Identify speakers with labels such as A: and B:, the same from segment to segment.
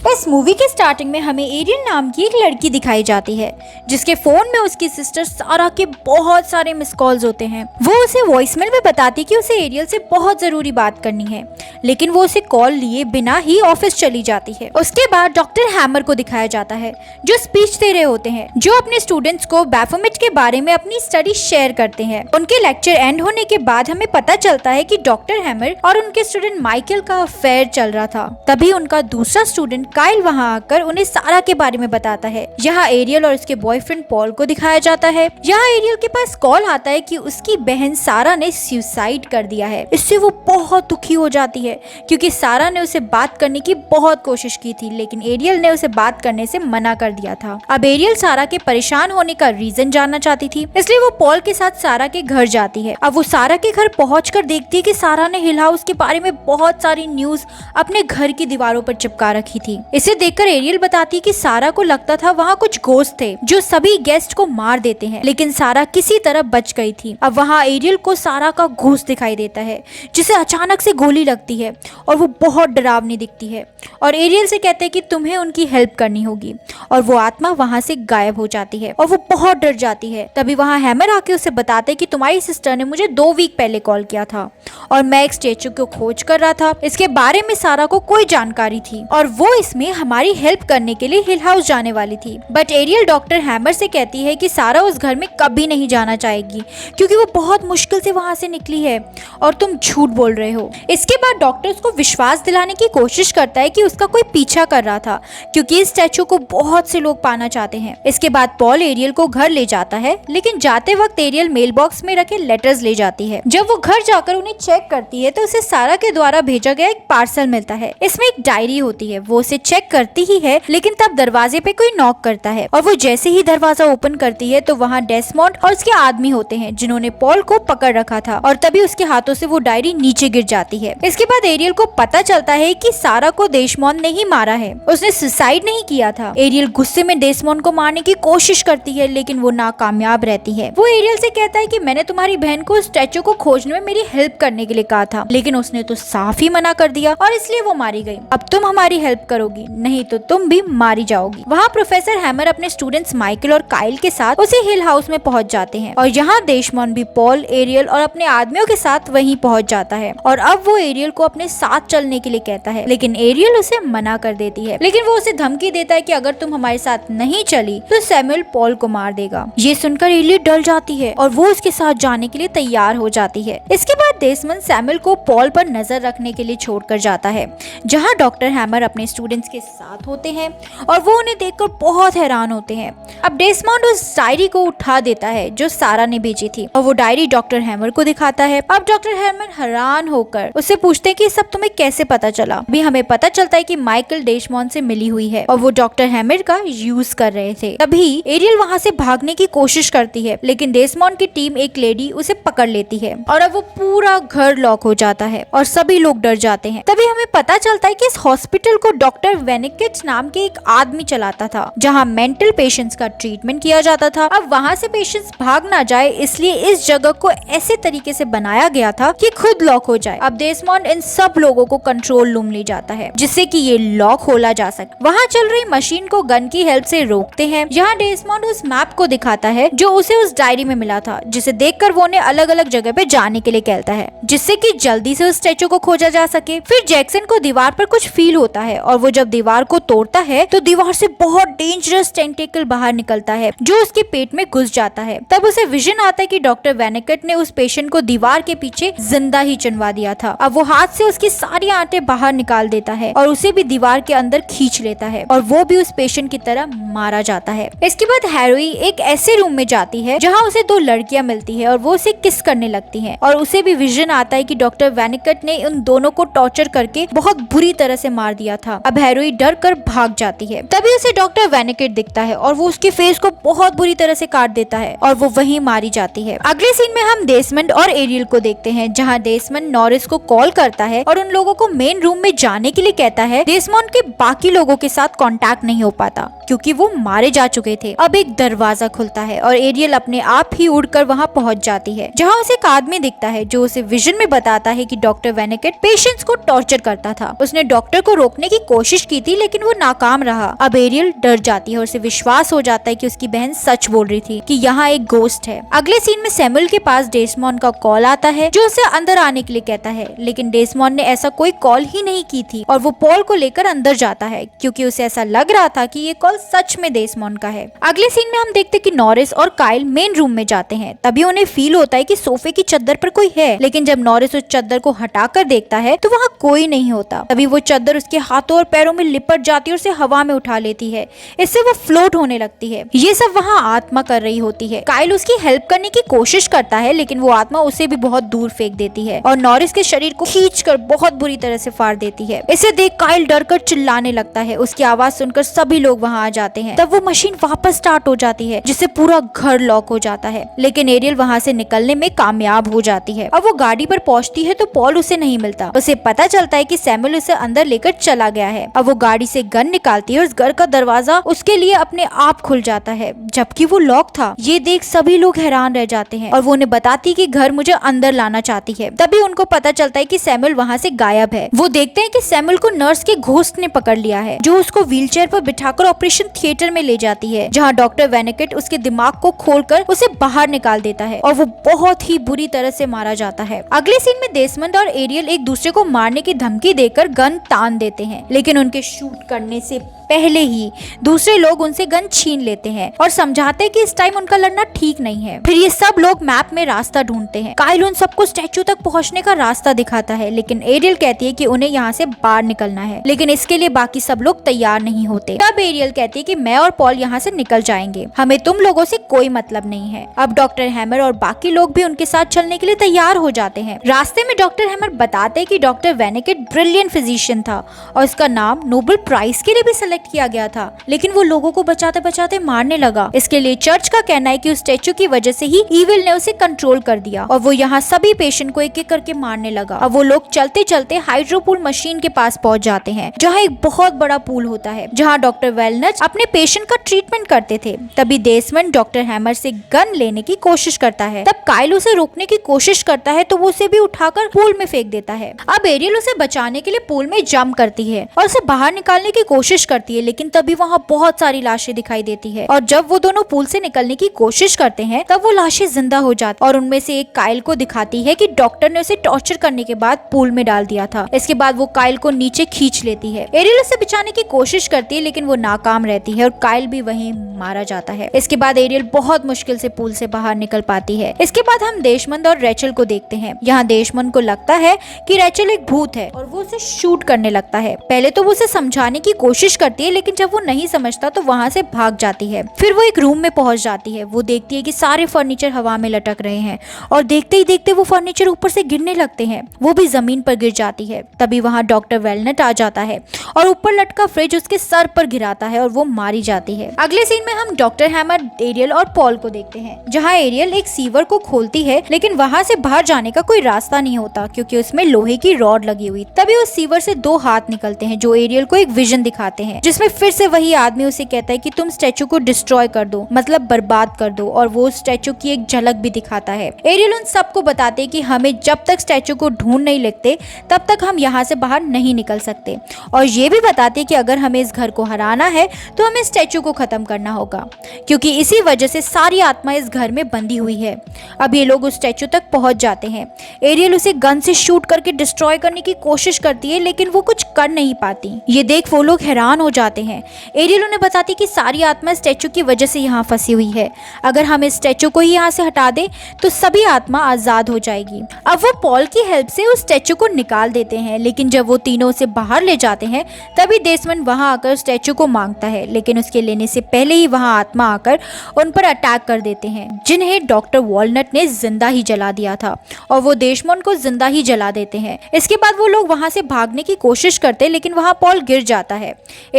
A: इस मूवी के स्टार्टिंग में हमें एरियल नाम की एक लड़की दिखाई जाती है जिसके फोन में उसकी सिस्टर सारा के बहुत सारे मिस कॉल्स होते हैं। वो उसे वॉइसमेल में बताती है कि उसे एरियल से बहुत जरूरी बात करनी है, लेकिन वो उसे कॉल लिए बिना ही ऑफिस चली जाती है। उसके बाद डॉक्टर हैमर को दिखाया जाता है जो स्पीच दे रहे होते हैं, जो अपने स्टूडेंट्स को बैफोमेट के बारे में अपनी स्टडी शेयर करते हैं। उनके लेक्चर एंड होने के बाद हमें पता चलता है कि डॉक्टर हैमर और उनके स्टूडेंट माइकल का अफेयर चल रहा था। तभी उनका दूसरा स्टूडेंट काइल वहां आकर उन्हें सारा के बारे में बताता है। यहाँ एरियल और उसके बॉयफ्रेंड पॉल को दिखाया जाता है। यहाँ एरियल के पास कॉल आता है कि उसकी बहन सारा ने सुसाइड कर दिया है। इससे वो बहुत दुखी हो जाती है क्योंकि सारा ने उसे बात करने की बहुत कोशिश की थी, लेकिन एरियल ने उसे बात करने से मना कर दिया था। अब एरियल सारा के परेशान होने का रीजन जानना चाहती थी, इसलिए वो पॉल के साथ सारा के घर जाती है। अब वो सारा के घर पहुंचकर देखती है कि सारा ने हिल हाउस के बारे में बहुत सारी न्यूज अपने घर की दीवारों पर चिपका रखी थी। इसे देखकर एरियल बताती है कि सारा को लगता था वहाँ कुछ घोस्ट थे जो सभी गेस्ट को मार देते हैं, लेकिन सारा किसी तरह बच गई थी। अब वहाँ एरियल को सारा का घोस्ट दिखाई देता है जिसे अचानक से गोली लगती है और वो बहुत डरावनी दिखती है और एरियल से कहते हैं कि तुम्हें उनकी हेल्प करनी होगी, और वो आत्मा वहाँ से गायब हो जाती है और वो बहुत डर जाती है। तभी वहाँ हैमर आके उसे बताते हैं कि तुम्हारी सिस्टर ने मुझे 2 वीक पहले कॉल किया था और मैं एक स्टेचू को खोज कर रहा था। इसके बारे में सारा को कोई जानकारी थी और वो इसमें हमारी हेल्प करने के लिए हिल हाउस जाने वाली थी, बट एरियल डॉक्टर हैमर से कहती है कि सारा उस घर में कभी नहीं जाना चाहेगी क्योंकि वो बहुत मुश्किल से वहाँ से निकली है और तुम झूठ बोल रहे हो। इसके बाद डॉक्टर उसको विश्वास दिलाने की कोशिश करता है कि उसका कोई पीछा कर रहा था क्योंकि इस स्टैचू को बहुत से लोग पाना चाहते हैं। इसके बाद पॉल एरियल को घर ले जाता है, लेकिन जाते वक्त एरियल मेल बॉक्स में रखे लेटर्स ले जाती है। जब वो घर जाकर उन्हें चेक करती है तो उसे सारा के द्वारा भेजा गया एक पार्सल मिलता है। इसमें एक डायरी होती है। वो उसे चेक करती ही है, लेकिन तब दरवाजे पे कोई नॉक करता है और वो जैसे ही दरवाजा ओपन करती है तो वहाँ डेस्मोंड और उसके आदमी होते हैं जिन्होंने पॉल को पकड़ रखा था, और तभी उसके हाथों से वो डायरी नीचे गिर जाती है। इसके बाद एरियल को पता चलता है कि सारा को डेस्मोंड ने ही मारा है, उसने सुसाइड नहीं किया था। एरियल गुस्से में डेस्मोंड को मारने की कोशिश करती है, लेकिन वो नाकामयाब रहती है। वो एरियल से कहता है कि मैंने तुम्हारी बहन को स्टैचू को खोजने में मेरी हेल्प करने के लिए कहा था, लेकिन उसने तो साफ ही मना कर दिया और इसलिए वो मारी गई। अब तुम हमारी हेल्प करोगी, नहीं तो तुम भी मारी जाओगी। वहाँ प्रोफेसर हैमर अपने स्टूडेंट्स माइकल और काइल के साथ उसी हिल हाउस में पहुंच जाते हैं और यहाँ डेस्मोंड भी पॉल, एरियल और अपने आदमियों के साथ वहीं पहुंच जाता है और अब वो एरियल को अपने साथ चलने के लिए कहता है, लेकिन एरियल उसे मना कर देती है। लेकिन वो उसे धमकी देता है कि अगर तुम हमारे साथ नहीं चली तो सैमुअल पॉल को मार देगा। ये सुनकर एरियल डर जाती है और वो उसके साथ जाने के लिए तैयार हो जाती है। इसके बाद डेस्मोंड सैमुअल को पॉल पर नजर रखने के लिए छोड़कर जाता है, जहाँ डॉक्टर हैमर अपने स्टूडेंट्स के साथ होते हैं और वो उन्हें देखकर बहुत हैरान होते हैं। अब डेस्मोंड उस डायरी को उठा देता है जो सारा ने भेजी थी और वो डायरी डॉक्टर हैमर को दिखाता है। अब डॉक्टर हैमर हैरान होकर उससे पूछते हैं कि सब तुम्हें कैसे पता चला। अभी हमें पता चलता है कि माइकल डेस्मोंड से मिली हुई है और वो डॉक्टर हैमर का यूज कर रहे थे। तभी एरियल वहाँ से भागने की कोशिश करती है, लेकिन डेस्मोंड की टीम एक लेडी उसे पकड़ लेती है और अब वो पूरा घर लॉक हो जाता है और सभी लोग डर जाते हैं। तभी हमें पता चलता है कि इस हॉस्पिटल को डॉक्टर वेनिकेट नाम के एक आदमी चलाता था, जहाँ मेंटल पेशेंट्स का ट्रीटमेंट किया जाता था। अब वहाँ से पेशेंट्स भाग ना जाए इसलिए इस जगह को ऐसे तरीके से बनाया गया था कि खुद लॉक हो जाए। अब डेस्मोंड इन सब लोगों को कंट्रोल रूम ले जाता है जिससे कि ये लॉक खोला जा सके। वहाँ चल रही मशीन को गन की हेल्प से रोकते हैं। यहाँ डेस्मोंड उस मैप को दिखाता है जो उसे उस डायरी में मिला था, जिसे देखकर वो उन्हें अलग अलग जगह पे जाने के लिए कहता है जिससे कि जल्दी से उस स्टैचू को खोजा जा सके। फिर जैक्सन को दीवार पर कुछ फील होता है और वो जब दीवार को तोड़ता है तो दीवार से बहुत डेंजरस टेंटिकल बाहर निकलता है जो उसके पेट में घुस जाता है। तब उसे विजन आता है कि डॉक्टर वेनिकेट ने उस पेशेंट को दीवार के पीछे जिंदा ही चुनवा दिया था। अब वो हाथ से उसकी सारी आंतें बाहर निकाल देता है और उसे भी दीवार के अंदर खींच लेता है और वो भी उस पेशेंट की तरह मारा जाता है। इसके बाद हैरोई एक ऐसे रूम में जाती है जहाँ उसे 2 लड़कियां मिलती है और वो उसे किस करने लगती है और उसे भी विजन आता है कि डॉक्टर वेनिकेट ने उन दोनों को टॉर्चर करके बहुत बुरी तरह से मार दिया था। अब हैरोई डर कर भाग जाती है। तभी उसे डॉक्टर वेनिकेट दिखता है और वो उसके फेस को बहुत बुरी तरह से काट देता है और वो वहीं मारी जाती है। अगले सीन में हम डेस्मंड और एरियल को देखते हैं, जहाँ डेस्मंड नॉरिस को कॉल करता है और उन लोगों को मेन रूम में जाने के लिए कहता है। डेस्मंड के बाकी लोगों के साथ कांटेक्ट नहीं हो पाता क्योंकि वो मारे जा चुके थे। अब एक दरवाजा खुलता है और एरियल अपने आप ही उड़कर वहाँ पहुँच जाती है, जहाँ उसे एक आदमी दिखता है जो उसे विजन में बताता है कि डॉक्टर वेनिकेट पेशेंट्स को टॉर्चर करता था। उसने डॉक्टर को रोकने की कोशिश कोशिश की थी लेकिन वो नाकाम रहा। अब एरियल डर जाती है और उसे विश्वास हो जाता है कि उसकी बहन सच बोल रही थी कि यहाँ एक गोस्ट है। अगले सीन में सैमुअल के पास डेसमोंड का कॉल आता है जो उसे अंदर आने के लिए कहता है, लेकिन डेसमोंड ने ऐसा कोई कॉल ही नहीं की थी और वो पॉल को लेकर अंदर जाता है क्योंकि उसे ऐसा लग रहा था कि ये कॉल सच में डेसमोंड का है। अगले सीन में हम देखते कि नॉरिस और काइल मेन रूम में जाते हैं। तभी उन्हें फील होता है कि सोफे की चद्दर पर कोई है, लेकिन जब नॉरिस उस चद्दर को हटाकर देखता है तो वहाँ कोई नहीं होता। तभी वो चद्दर उसके हाथों और पैरों में लिपट जाती है और उसे हवा में उठा लेती है। इससे वो फ्लोट होने लगती है। ये सब वहाँ आत्मा कर रही होती है। काइल उसकी हेल्प करने की कोशिश करता है लेकिन वो आत्मा उसे भी बहुत दूर फेंक देती है और नॉरिस के शरीर को खींचकर बहुत बुरी तरह से फाड़ देती है। इसे देख काइल डरकर चिल्लाने लगता है। उसकी आवाज सुनकर सभी लोग वहाँ आ जाते हैं। तब वो मशीन वापस स्टार्ट हो जाती है जिससे पूरा घर लॉक हो जाता है, लेकिन एरियल वहाँ से निकलने में कामयाब हो जाती है। अब वो गाड़ी पर पहुँचती है तो पॉल उसे नहीं मिलता। उसे पता चलता है कि सैमुअल उसे अंदर लेकर चला गया है। अब वो गाड़ी से गन निकालती है और उस घर का दरवाजा उसके लिए अपने आप खुल जाता है जबकि वो लॉक था। ये देख सभी लोग हैरान रह जाते हैं और वो उन्हें बताती है कि घर मुझे अंदर लाना चाहती है। तभी उनको पता चलता है कि सैमुअल वहाँ से गायब है। वो देखते हैं कि सैमुअल को नर्स के घोस्ट ने पकड़ लिया है जो उसको व्हीलचेयर पर बिठाकर ऑपरेशन थिएटर में ले जाती है जहाँ डॉक्टर वेनेकेट उसके दिमाग को खोलकर उसे बाहर निकाल देता है और वो बहुत ही बुरी तरह से मारा जाता है। अगले सीन में डेसमंड और एरियल एक दूसरे को मारने की धमकी देकर गन तान देते हैं, लेकिन उनके शूट करने से पहले ही दूसरे लोग उनसे गन छीन लेते हैं और समझाते हैं कि इस टाइम उनका लड़ना ठीक नहीं है। फिर ये सब लोग मैप में रास्ता ढूंढते हैं। काइल उन सबको स्टैचू तक पहुंचने का रास्ता दिखाता है, लेकिन एरियल कहती है कि उन्हें यहाँ से बाहर निकलना है, लेकिन इसके लिए बाकी सब लोग तैयार नहीं होते। तब एरियल कहती है कि मैं और पॉल यहाँ से निकल जाएंगे, हमें तुम लोगों से कोई मतलब नहीं है। अब डॉक्टर हैमर और बाकी लोग भी उनके साथ चलने के लिए तैयार हो जाते हैं। रास्ते में डॉक्टर हैमर बताते हैं कि डॉक्टर वेनेकेट ब्रिलियंट फिजिशियन था और उसका नाम नोबेल प्राइज के लिए भी सेलेक्ट किया गया था, लेकिन वो लोगों को बचाते बचाते मारने लगा। इसके लिए चर्च का कहना है कि उस स्टैचू की वजह से ही ईविल ने उसे कंट्रोल कर दिया और वो यहाँ सभी पेशेंट को एक एक करके मारने लगा। अब वो लोग चलते चलते हाइड्रोपूल मशीन के पास पहुंच जाते हैं जहाँ एक बहुत बड़ा पूल होता है जहाँ डॉक्टर वेलनच अपने पेशेंट का ट्रीटमेंट करते थे। तभी डेसमंड डॉक्टर हैमर से गन लेने की कोशिश करता है। तब काइल उसे रोकने की कोशिश करता है तो वो उसे भी उठाकर पूल में फेंक देता है। अब एरियल उसे बचाने के लिए पूल में जंप करती है और उसे बाहर निकालने की कोशिश करती है, लेकिन तभी वहाँ बहुत सारी लाशें दिखाई देती है और जब वो दोनों पूल से निकलने की कोशिश करते हैं तब वो लाशें जिंदा हो जाती और उनमें से एक काइल को दिखाती है कि डॉक्टर ने उसे टॉर्चर करने के बाद पूल में डाल दिया था। इसके बाद वो काइल को नीचे खींच लेती है। एरियल उसे बचाने की कोशिश करती है लेकिन वो नाकाम रहती है और काइल भी वहीं मारा जाता है। इसके बाद एरियल बहुत मुश्किल से पूल से बाहर निकल पाती है। इसके बाद हम देशमंद और रेचल को देखते हैं। यहाँ देशमंद को लगता है कि रेचल एक भूत है और वो उसे शूट करने लगता है। पहले तो वो उसे समझाने की कोशिश करती है, लेकिन जब वो नहीं समझता तो वहाँ से भाग जाती है। फिर वो एक रूम में पहुंच जाती है। वो देखती है कि सारे फर्नीचर हवा में लटक रहे हैं और देखते ही देखते वो फर्नीचर ऊपर से गिरने लगते हैं। वो भी जमीन पर गिर जाती है। तभी वहाँ डॉक्टर वेलनट आ जाता है और ऊपर लटका फ्रिज उसके सर पर गिराता है और वो मारी जाती है। अगले सीन में हम डॉक्टर हैमर, एरियल और पॉल को देखते हैं जहाँ एरियल एक सीवर को खोलती है, लेकिन वहाँ से बाहर जाने का कोई रास्ता नहीं होता क्योंकि उसमें लोहे की रॉड लगी हुई। तभी उस सीवर से दो हाथ निकलते हैं जो एरियल को एक विजन दिखाते हैं जिसमें फिर से वही आदमी उसे कहता है कि तुम स्टैचू को डिस्ट्रॉय कर दो, मतलब बर्बाद कर दो, और वो स्टैचू की एक झलक भी दिखाता है। एरियल उन सबको बताते हैं कि हमें जब तक स्टैचू को ढूंढ नहीं लेते तब तक हम यहाँ से बाहर नहीं निकल सकते, और ये भी बताते हैं कि अगर हमें इस घर को हराना है तो हमें स्टैचू को खत्म करना होगा क्योंकि इसी वजह से सारी आत्मा इस घर में बंधी हुई है। अब ये लोग उस स्टैचू तक पहुंच जाते हैं। एरियल उसे गन से शूट करके डिस्ट्रॉय करने की कोशिश करती है, लेकिन वो कुछ कर नहीं पाती। ये देख वो लोग हैरान हो जाते हैं। एरियल उन्हें बताती कि सारी आत्मा स्टैचू की वजह से यहाँ फंसी हुई है, अगर हम इस स्टैचू को ही यहाँ से हटा दें तो सभी आत्मा आजाद हो जाएगी। अब वो पॉल की हेल्प से उस स्टैचू को निकाल देते हैं, लेकिन जब वो तीनों उसे बाहर ले जाते हैं तभी डेसमंड वहां आकर स्टैचू को मांगता है, लेकिन उसके लेने से पहले ही वहां आत्मा आकर उन पर अटैक कर देते हैं जिन्हें डॉक्टर वॉलनट ने जिंदा ही जला दिया था, और वो डेसमंड को जिंदा ही जला देते हैं। इसके बाद वो लोग वहां से भागने की कोशिश करते हैं, लेकिन वहां पॉल गिर जाता है।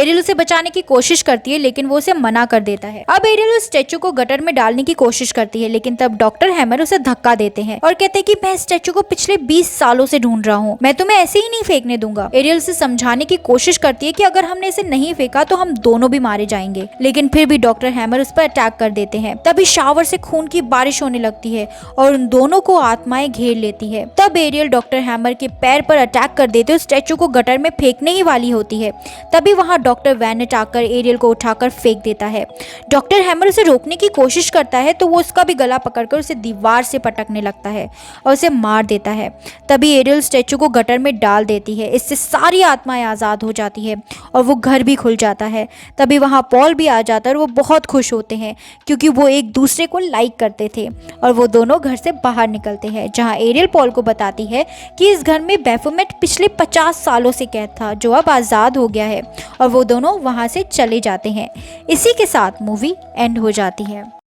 A: एरियल उसे बचाने की कोशिश करती है लेकिन वो उसे मना कर देता है। अब एरियल उस स्टैचू को गटर में डालने की कोशिश करती है लेकिन तब डॉक्टर हैमर उसे धक्का देते हैं और कहते हैं कि मैं इस स्टैचू को पिछले 20 सालों से ढूंढ रहा हूँ, मैं तुम्हें ऐसे ही नहीं फेंकने दूंगा। एरियल से समझाने की कोशिश करती है कि अगर हमने इसे नहीं फेंका तो हम दोनों भी मारे जाएंगे, लेकिन फिर भी डॉक्टर हैमर उस पर अटैक कर देते हैं। तभी शावर से खून की बारिश होने लगती है और उन दोनों को आत्माएं घेर लेती है। तब एरियल डॉक्टर हैमर के पैर पर अटैक कर देते हुए स्टैचू को गटर में फेंकने ही वाली होती है। तभी वहां डॉक्टर वैनेट आकर एरियल को उठाकर फेंक देता है। डॉक्टर हैमर उसे रोकने की कोशिश करता है तो वो उसका भी गला पकड़कर उसे दीवार से पटकने लगता है और उसे मार देता है। तभी एरियल स्टैचू को गटर में डाल देती है। इससे सारी आत्माएं आज़ाद हो जाती है और वो घर भी खुल जाता है। तभी वहाँ पॉल भी आ जाता है और वो बहुत खुश होते हैं क्योंकि वो एक दूसरे को लाइक करते थे और वो दोनों घर से बाहर निकलते हैं, जहाँ एरियल पॉल को बताती है कि इस घर में बैफोमेट पिछले 50 सालों से कैद था जो अब आज़ाद हो गया है, और वो दोनों वहाँ से चले जाते हैं। इसी के साथ मूवी एंड हो जाती है।